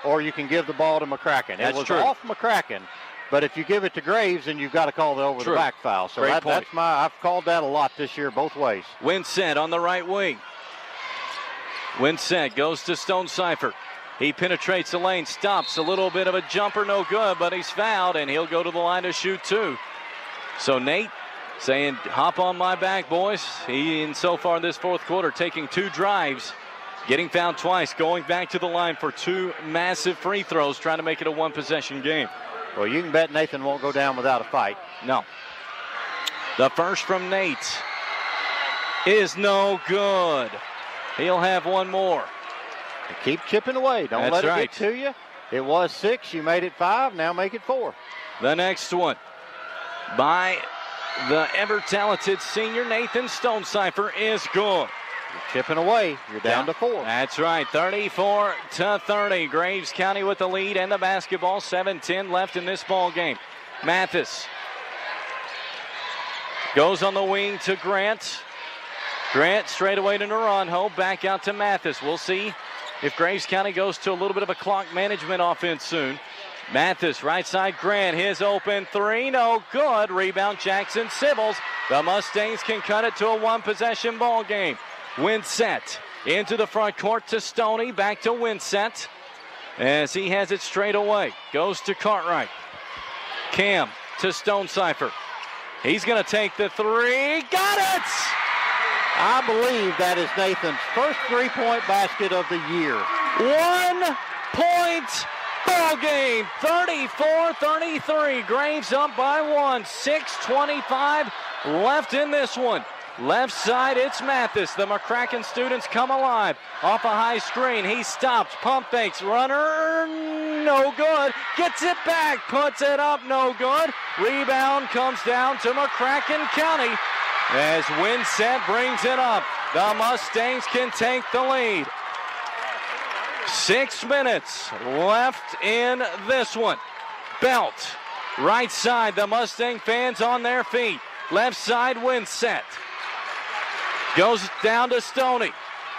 or you can give the ball to McCracken. That's it was true. Off McCracken. But if you give it to Graves, then you've got to call the over-the-back foul. So that's I've called that a lot this year, both ways. Winsett on the right wing. Winsett goes to Stonecipher. He penetrates the lane, stops a little bit of a jumper, no good, but he's fouled, and he'll go to the line to shoot 2. So Nate saying, hop on my back, boys. He, in so far this fourth quarter, taking 2 drives, getting fouled twice, going back to the line for 2 massive free throws, trying to make it a 1-possession game. Well, you can bet Nathan won't go down without a fight. No. The first from Nate is no good. He'll have one more. Keep chipping away. Don't let it right. get to you. It was 6. You made it 5. Now make it 4. The next one by the ever-talented senior Nathan Stonecipher is good. You're chipping away. You're down to 4. That's right, 34-30. Graves County with the lead and the basketball. 7:10 left in this ball game. Mathis goes on the wing to Grant. Grant straight away to Naranjo. Back out to Mathis. We'll see if Graves County goes to a little bit of a clock management offense soon. Mathis, right side, Grant, his open 3, no good. Rebound, Jackson Civils. The Mustangs can cut it to a 1-possession ball game. Winsett into the front court to Stoney, back to Winsett as he has it straight away. Goes to Cartwright. Cam to Stonecipher. He's going to take the 3. Got it! I believe that is Nathan's first 3-point basket of the year. 1 point Ball game, 34-33. Graves up by 1. 6:25 left in this one. Left side, it's Mathis. The McCracken students come alive. Off a high screen, he stops, pump fakes, runner, no good. Gets it back, puts it up, no good. Rebound comes down to McCracken County as Winsett brings it up. The Mustangs can take the lead. 6 minutes left in this one. Belt, right side, the Mustang fans on their feet. Left side, Winsett. Goes down to Stoney.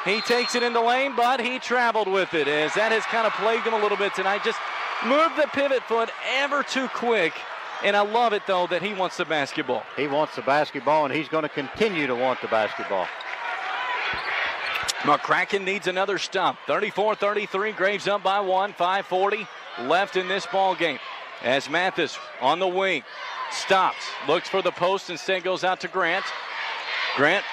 He takes it in the lane, but he traveled with it, as that has kind of plagued him a little bit tonight. Just moved the pivot foot ever too quick. And I love it, though, that he wants the basketball. He wants the basketball, and he's going to continue to want the basketball. McCracken needs another stop. 34-33, Graves up by 1. 5:40 left in this ball game. As Mathis on the wing stops, looks for the post, instead goes out to Grant. Grant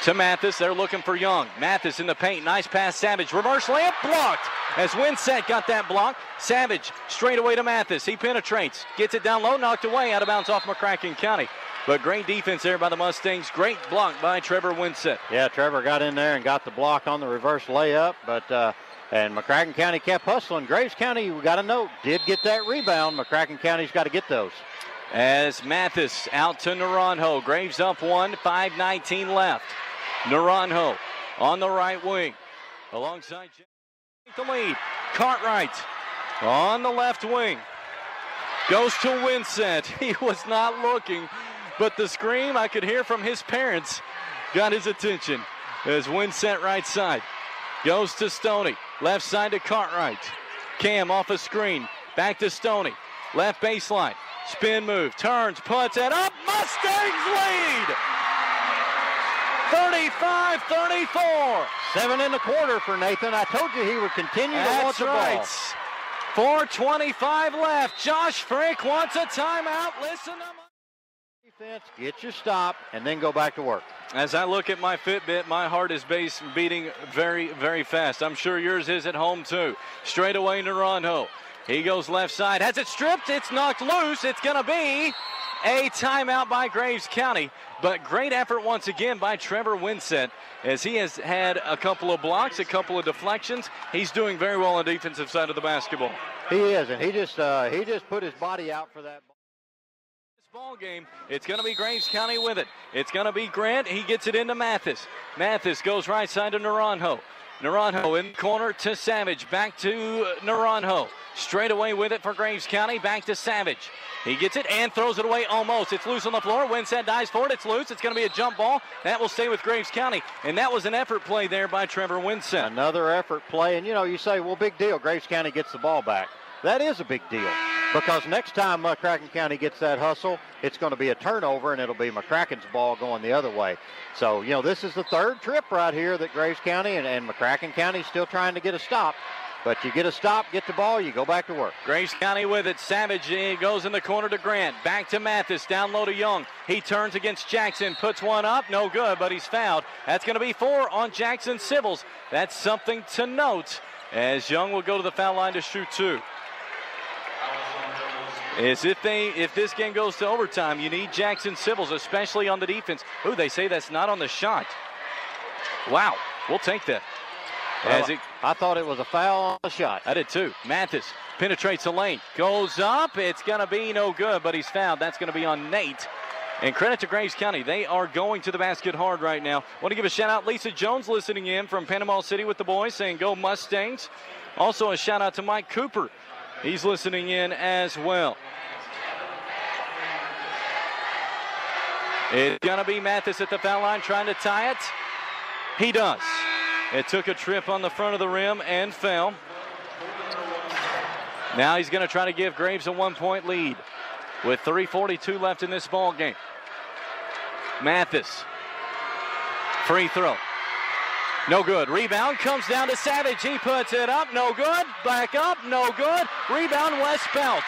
to Mathis. They're looking for Young. Mathis in the paint. Nice pass. Savage. Reverse layup. Blocked. As Winsett got that block. Savage straight away to Mathis. He penetrates. Gets it down low. Knocked away. Out of bounds off McCracken County. But great defense there by the Mustangs. Great block by Trevor Winsett. Yeah, Trevor got in there and got the block on the reverse layup. And McCracken County kept hustling. Graves County, we got to note, did get that rebound. McCracken County's got to get those. As Mathis out to Naranjo. Graves up 1. 5:19 left. Naranjo on the right wing. Alongside the lead. Cartwright on the left wing. Goes to Winsett. He was not looking, but the scream I could hear from his parents got his attention. As Winsett right side. Goes to Stoney. Left side to Cartwright. Cam off a screen. Back to Stoney. Left baseline. Spin move. Turns. Puts it up. Mustangs lead. 35-34. 7 in the quarter for Nathan. I told you he would continue to want the ball. 4:25 left. Josh Frick wants a timeout. Listen to my defense. Get your stop and then go back to work. As I look at my Fitbit, my heart is beating very, very fast. I'm sure yours is at home too. Straight away Naranjo. He goes left side. Has it stripped. It's knocked loose. It's going to be a timeout by Graves County. But great effort once again by Trevor Winsett, as he has had a couple of blocks, a couple of deflections. He's doing very well on the defensive side of the basketball. He is, and he just put his body out for that. This ball game, it's going to be Graves County with it. It's going to be Grant. He gets it into Mathis. Mathis goes right side to Naranjo. Naranjo in corner to Savage. Back to Naranjo. Straight away with it for Graves County. Back to Savage. He gets it and throws it away almost. It's loose on the floor. Winsett dives for it. It's loose. It's going to be a jump ball. That will stay with Graves County. And that was an effort play there by Trevor Winsett. Another effort play. And, you say, well, big deal. Graves County gets the ball back. That is a big deal. Because next time McCracken County gets that hustle, it's going to be a turnover, and it'll be McCracken's ball going the other way. So, this is the third trip right here that Graves County and McCracken County is still trying to get a stop. But you get a stop, get the ball, you go back to work. Graves County with it. Savage goes in the corner to Grant. Back to Mathis. Down low to Young. He turns against Jackson. Puts one up. No good, but he's fouled. That's going to be 4 on Jackson Civils. That's something to note, as Young will go to the foul line to shoot 2. As if this game goes to overtime, you need Jackson Civils, especially on the defense. Ooh, they say that's not on the shot. Wow, we'll take that. Well, I thought it was a foul on the shot. I did too. Mathis penetrates the lane. Goes up. It's going to be no good, but he's fouled. That's going to be on Nate. And credit to Graves County. They are going to the basket hard right now. Want to give a shout out. Lisa Jones listening in from Panama City with the boys, saying go Mustangs. Also a shout out to Mike Cooper. He's listening in as well. It's going to be Mathis at the foul line trying to tie it. He does. It took a trip on the front of the rim and fell. Now he's going to try to give Graves a 1-point lead with 3:42 left in this ball game. Mathis. Free throw. No good. Rebound comes down to Savage. He puts it up. No good. Back up. No good. Rebound Wes Belt.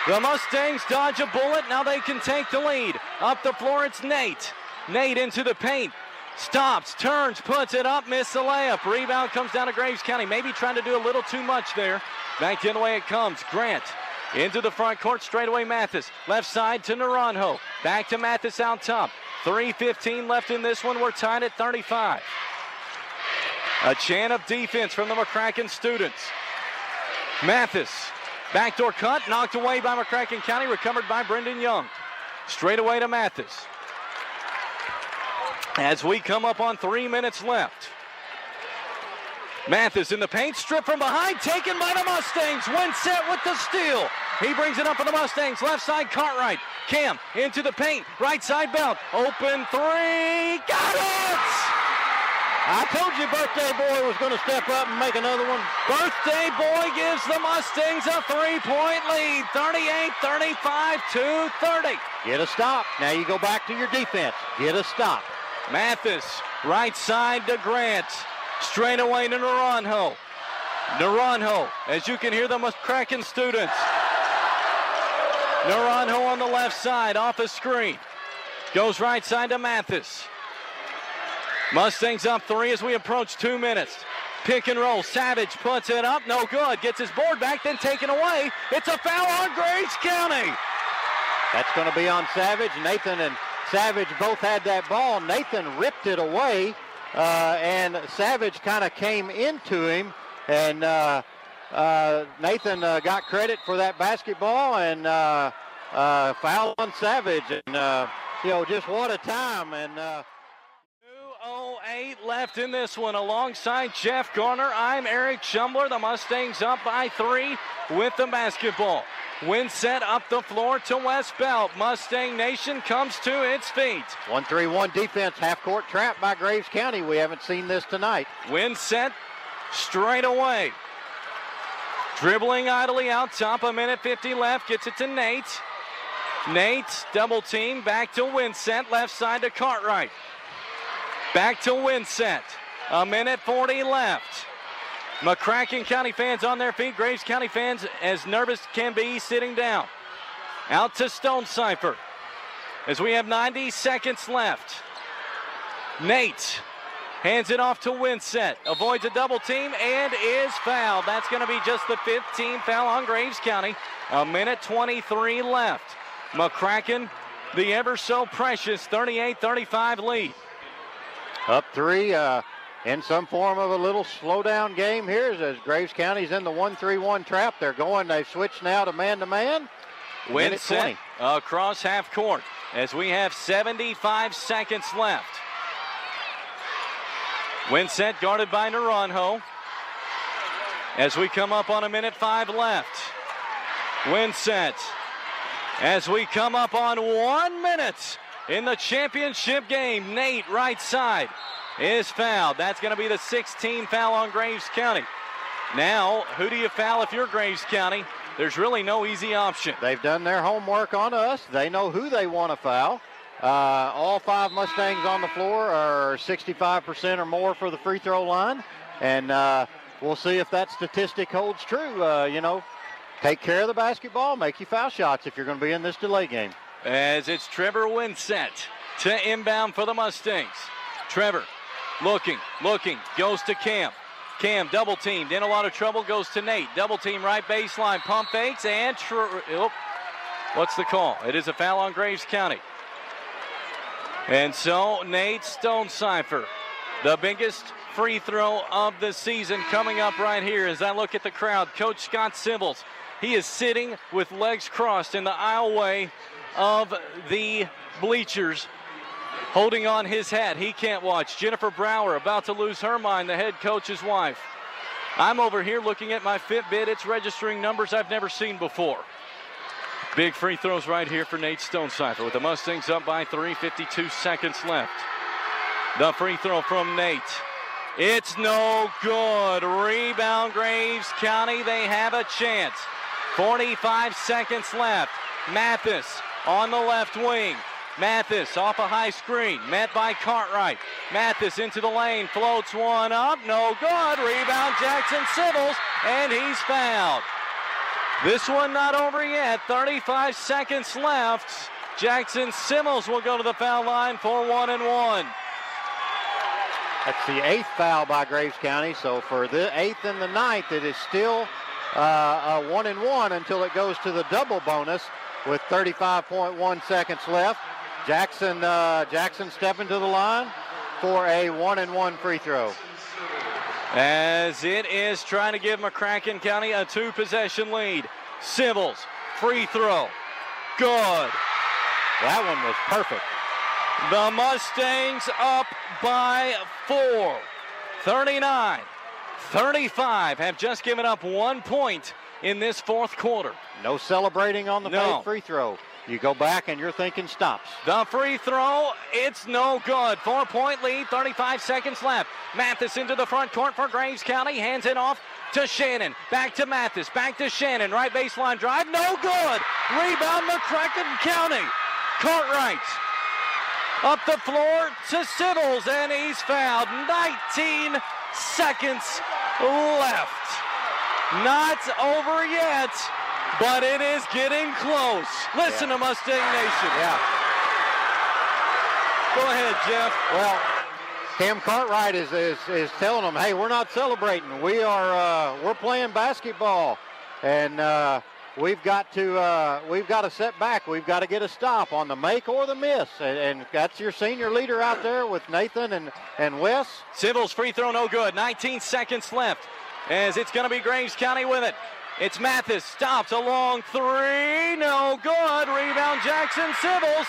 The Mustangs dodge a bullet. Now they can take the lead. Up the floor, it's Nate. Nate into the paint. Stops, turns, puts it up, missed the layup. Rebound comes down to Graves County. Maybe trying to do a little too much there. Back the other way it comes. Grant into the front court, straight away Mathis. Left side to Naranjo. Back to Mathis out top. 3:15 left in this one. We're tied at 35. A chant of defense from the McCracken students. Mathis, backdoor cut, knocked away by McCracken County, recovered by Brendan Young. Straight away to Mathis. As we come up on 3 minutes left. Mathis in the paint, stripped from behind, taken by the Mustangs. Winsett with the steal. He brings it up for the Mustangs. Left side, Cartwright. Cam into the paint. Right side, Belt. Open three. Got it! I told you Birthday Boy was going to step up and make another one. Birthday Boy gives the Mustangs a 3-point lead. 38-35 to 30. Get a stop. Now you go back to your defense. Get a stop. Mathis, right side to Grant. Straight away to Naranjo. Naranjo, as you can hear the McCracken students. Naranjo on the left side, off a screen. Goes right side to Mathis. Mustangs up 3 as we approach 2 minutes. Pick and roll, Savage puts it up, no good. Gets his board back, then taken away. It's a foul on Graves County. That's going to be on Savage. Nathan and Savage both had that ball. Nathan ripped it away, and Savage kind of came into him, and Nathan got credit for that basketball, and foul on Savage, and just what a time. And 2:08 left in this one. Alongside Jeff Garner, I'm Eric Schumbler. The Mustangs up by 3 with the basketball. Winsett up the floor to West Belt. Mustang Nation comes to its feet. 1-3-1 defense, half-court trap by Graves County. We haven't seen this tonight. Winsett straight away. Dribbling idly out top, 1:50 left, gets it to Nate. Nate, double team, back to Winsett, left side to Cartwright. Back to Winsett, 1:40 left. McCracken County fans on their feet, Graves County fans as nervous can be sitting down. Out to Stonecipher as we have 90 seconds left. Nate hands it off to Winsett, avoids a double team and is fouled. That's going to be just the 15th foul on Graves County. 1:23 left. McCracken, the ever so precious 38-35 lead. Up 3 in some form of a little slowdown game here as Graves County's in the 1-3-1 trap. They've switched now to man-to-man. Winsett across half court as we have 75 seconds left. Winsett guarded by Naranjo as we come up on 1:05 left. Winsett as we come up on 1 minute in the championship game. Nate, right side, is fouled. That's going to be the 16th foul on Graves County. Now, who do you foul if you're Graves County? There's really no easy option. They've done their homework on us. They know who they want to foul. All 5 Mustangs on the floor are 65% or more for the free throw line. And we'll see if that statistic holds true. Take care of the basketball, make you foul shots if you're going to be in this delay game. As it's Trevor Winsett to inbound for the Mustangs. Trevor looking, goes to Cam. Cam double teamed, in a lot of trouble, goes to Nate. Double team right baseline, pump fakes, and what's the call? It is a foul on Graves County. And so Nate Stonecipher, the biggest free throw of the season coming up right here as I look at the crowd. Coach Scott Symbols, he is sitting with legs crossed in the aisleway of the bleachers, holding on his hat. He can't watch. Jennifer Brower about to lose her mind, the head coach's wife. I'm over here looking at my Fitbit. It's registering numbers I've never seen before. Big free throws right here for Nate Stonecipher with the Mustangs up by 3, 52 seconds left. The free throw from Nate. It's no good. Rebound Graves County. They have a chance. 45 seconds left. Mathis on the left wing. Mathis off a high screen, met by Cartwright. Mathis into the lane, floats one up, no good. Rebound Jackson Civils, and he's fouled. This one not over yet, 35 seconds left. Jackson Civils will go to the foul line for 1 and 1. That's the 8th foul by Graves County. So for the 8th and the 9th, it is still a 1-1 until it goes to the double bonus with 35.1 seconds left. Jackson stepping to the line for a 1-1 free throw. As it is trying to give McCracken County a 2-possession lead. Civils, free throw. Good. That one was perfect. The Mustangs up by 4. 39-35 have just given up 1 point in this fourth quarter. No celebrating on the fake free throw. You go back and you're thinking stops. The free throw, it's no good. 4-point lead, 35 seconds left. Mathis into the front court for Graves County. Hands it off to Shannon. Back to Mathis. Back to Shannon. Right baseline drive. No good. Rebound McCracken County. Cartwright up the floor to Civils, and he's fouled. 19 seconds left. Not over yet, but it is getting close. Listen to Mustang Nation. Yeah. Go ahead, Jeff. Well, Cam Cartwright is telling them, hey, we're not celebrating. We're playing basketball, and we've got to set back. We've got to get a stop on the make or the miss, and that's your senior leader out there with Nathan and Wes. Civils free throw no good. 19 seconds left, as it's going to be Graves County with it. It's Mathis, stops a long three, no good. Rebound Jackson Civils.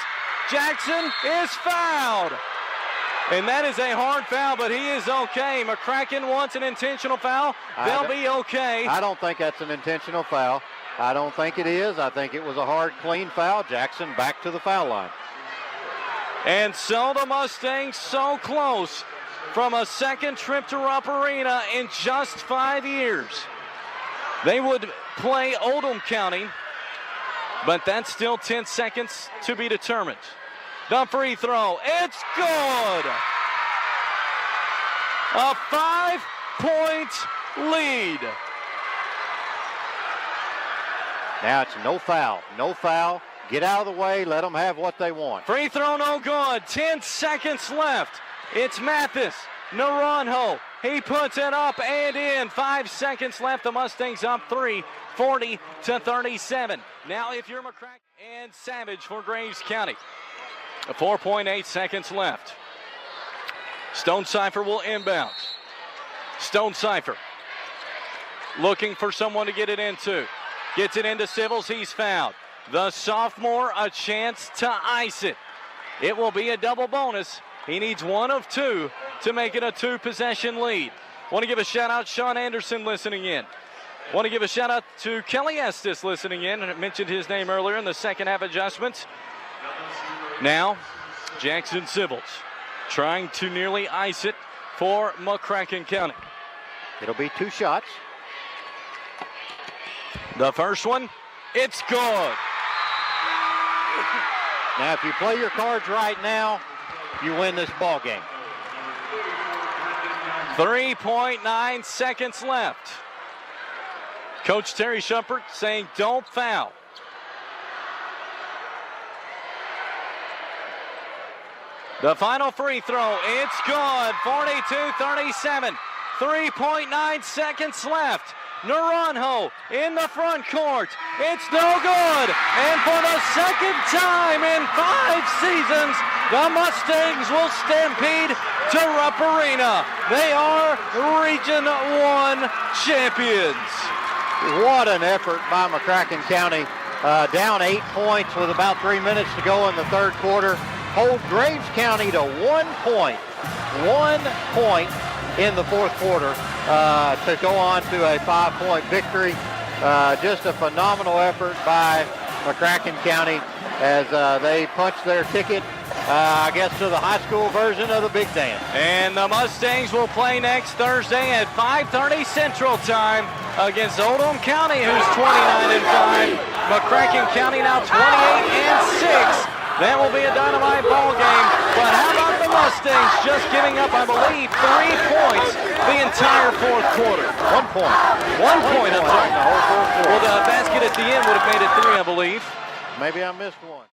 Jackson is fouled. And that is a hard foul, but he is okay. McCracken wants an intentional foul. They'll be okay. I don't think that's an intentional foul. I don't think it is. I think it was a hard, clean foul. Jackson back to the foul line. And so the Mustangs so close from a second trip to Rupp Arena in just 5 years. They would play Oldham County, but that's still 10 seconds to be determined. The free throw, it's good. A 5-point lead. Now it's no foul. No foul. Get out of the way. Let them have what they want. Free throw no good. 10 seconds left. It's Mathis. Naranjo. He puts it up and in. 5 seconds left. The Mustangs up 3, 40-37. Now if you're McCracken and Savage for Graves County. 4.8 seconds left. Stone Cipher will inbound. Stone Cipher looking for someone to get it into. Gets it into Civils. He's fouled. The sophomore a chance to ice it. It will be a double bonus. He needs one of two to make it a 2-possession lead. Want to give a shout out Sean Anderson listening in. Want to give a shout out to Kelly Estes listening in. I mentioned his name earlier in the second half adjustments. Now, Jackson Civils trying to nearly ice it for McCracken County. It'll be 2 shots. The first one, it's good. Now, if you play your cards right now, you win this ball game. 3.9 seconds left. Coach Terry Shumpert saying don't foul. The final free throw, it's good. 42-37. 3.9 seconds left. Naranjo in the front court. It's no good. And for the second time in 5 seasons, the Mustangs will stampede to Rupp Arena. They are Region 1 champions. What an effort by McCracken County. Down 8 points with about 3 minutes to go in the third quarter. Hold Graves County to 1 point. 1 point in the fourth quarter to go on to a 5-point victory. Just a phenomenal effort by McCracken County as they punched their ticket, I guess, to the high school version of the Big Dance. And the Mustangs will play next Thursday at 5:30 Central Time against Oldham County, who's 29-5. McCracken County now 28-6. That will be a dynamite ball game. But how about the Mustangs just giving up, I believe, 3 points the entire fourth quarter? 1 point. 1 point. The whole fourth quarter. Well, the basket at the end would have made it 3, I believe. Maybe I missed one.